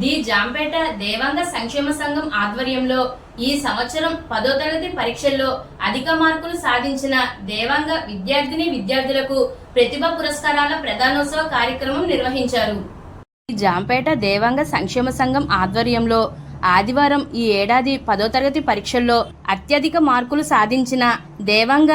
The Jampeta Devanga సంక్షేమ సంఘం ఆధ్వర్యంలో ఈ సంవత్సరం 10వ తరగతి పరీక్షల్లో అధిక మార్కులు సాధించిన దేవాంగ విద్యార్థులకు ప్రతిభా పురస్కారాల ప్రదానోత్సవ కార్యక్రమం నిర్వహించారు. జాంపేట దేవాంగ సంక్షేమ సంఘం ఆధ్వర్యంలో ఆదివారం ఈ ఏడాది 10వ తరగతి పరీక్షల్లో అత్యధిక మార్కులు సాధించిన దేవాంగ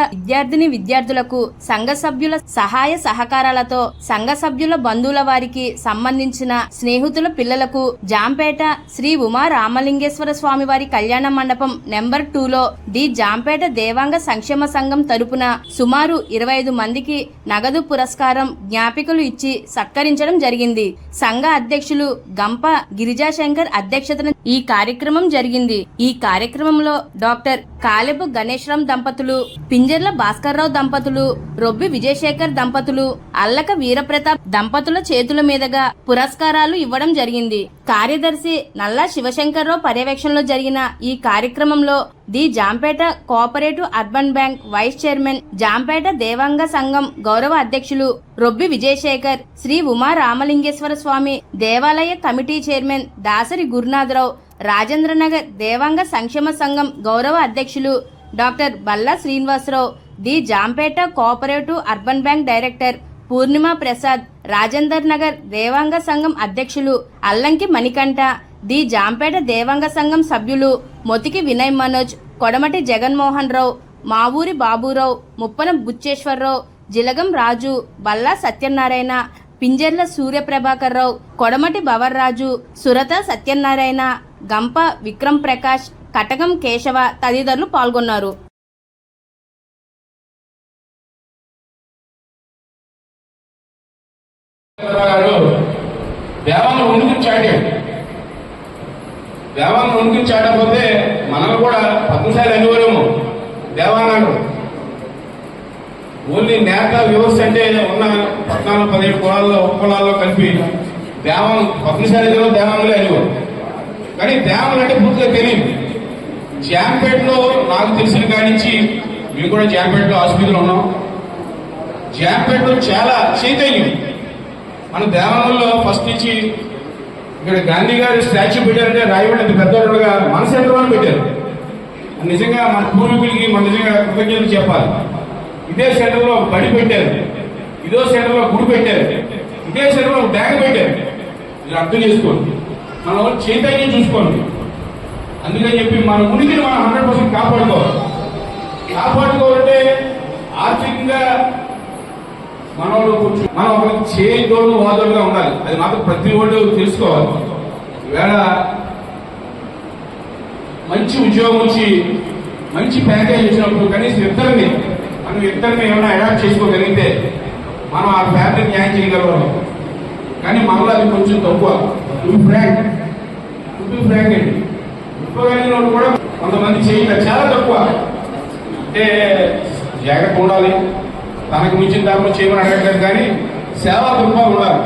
విద్యార్థులకు సంఘ సభ్యుల సహాయ సహకారాలతో సంఘ సభ్యుల బంధువుల వారికి సంబంధించిన స్నేహితుల పిల్లలకు జాంపేట శ్రీ ఉమా రామలింగేశ్వర స్వామి వారి కళ్యాణ మండపం నెంబర్ 2లో ది జాంపేట దేవాంగ సంక్షేమ సంఘం తరపున సుమారు 25 మందికి నగదు పురస్కారం జ్ఞాపికలు ఇచ్చి సత్కరించడం జరిగింది. సంఘ అధ్యక్షులు గంప గిరిజాశంకర్ అధ్యక్షతన ఈ కార్యక్రమం జరిగింది. ఈ కార్యక్రమంలో డాక్టర్ కాలెబు గణేశ్రామ్ దంపతులు, పింజర్ల భాస్కర్రావు దంపతులు, రొబ్బి విజయశేఖర్ దంపతులు, అల్లక వీరప్రతాప్ దంపతుల చేతుల మీదుగా పురస్కారాలు ఇవ్వడం జరిగింది. కార్యదర్శి నల్లా శివశంకర్రావు పర్యవేక్షణలో జరిగిన ఈ కార్యక్రమంలో the Jampeta cooperative urban bank vice chairman, Jampeta Devanga సంఘం గౌరవ అధ్యక్షులు రొబ్బి విజయశేఖర్, శ్రీ ఉమా రామలింగేశ్వర స్వామి దేవాలయ కమిటీ చైర్మన్ దాసరి గురునాథరావు, రాజేంద్రనగర్ దేవాంగ సంక్షేమ సంఘం గౌరవ అధ్యక్షులు doctor Balla Srinivasarao, the Jampeta cooperative urban bank director Purnima Prasad, Rajender Nagar Devanga సంఘం అధ్యక్షులు అల్లంకి మణికంఠ, ది జాంపేట దేవాంగ సంఘం సభ్యులు మొతికి వినయ్ మనోజ్, కొడమటి జగన్మోహన్ రావు, మావూరి బాబురావు, ముప్పన బుచ్చేశ్వరరావు, జిలగం రాజు, బల్లా సత్యనారాయణ, పింజర్ల సూర్యప్రభాకర్ రావు, కొడమటి భవర్రాజు, సురత సత్యనారాయణ, గంప విక్రమ్ ప్రకాష్, కటకం కేశవ తదితరులు పాల్గొన్నారు. దేవాంగ ఉనికి చాటకపోతే మనల్ని కూడా పద్మశాలి అనుకోలేము. దేవాంగ ఓన్లీ నేత వ్యవస్థ అంటే ఉన్న 14-15 కులాల్లో కులాల్లో కలిపి పద్మశాలి దేవాంగులే అనుకోరు. కానీ దేవాంగులు అంటే పూర్తిగా తెలియదు. జాంపేటలో నాకు తెలిసిన కానించి మేము కూడా జాంపేటలో ఆసుపత్రిలో ఉన్నాం. జాంపేటలో చాలా చైతన్యం. మన దేవాంగుల్లో ఫస్ట్ నుంచి ఇక్కడ గాంధీ గారి స్టాచ్యూ పెట్టారంటే రాయవాడ అంత పెద్దవాళ్ళుగా మన సెంటర్లో పెట్టారు. నిజంగా మన పూర్వీకులకి మన నిజంగా కృతజ్ఞతలు చెప్పాలి. ఇదే సెంటర్లో బడి పెట్టారు, ఇదో సెంటర్లో గుడి పెట్టారు, ఇదే సెంటర్లో బ్యాంక్ పెట్టారు. మీరు అర్థం చేసుకోండి, మనం చైతన్యం చూసుకోండి. అందుకని చెప్పి మన ఉనికిని మనం 100% కాపాడుకోవాలంటే ఆర్థికంగా మనం ఒకరికి చేయతోడు వాదోడుగా ఉండాలి. అది మాత్రం ప్రతి ఒళ్ళు తెలుసుకోవాలి. ఈవేళ మంచి ఉద్యోగం వచ్చి మంచి ప్యాకేజ్ వచ్చినప్పుడు కనీసం ఇద్దరిని ఏమైనా అడాప్ట్ చేసుకోగలిగితే మనం ఆ ఫ్యామిలీకి న్యాయం చేయగలరు. కానీ మనలో అది కొంచెం తక్కువ. ఫ్రాంక్ అండి, ఉద్యోగాన్ని కూడా కొంతమంది చేయగల చాలా తక్కువ. అంటే జాగ్రత్త ఉండాలి, తనకు మించిన దాంట్లో చేయమని అడగట్లేదు, కానీ సేవా దృక్పథం ఉండాలి.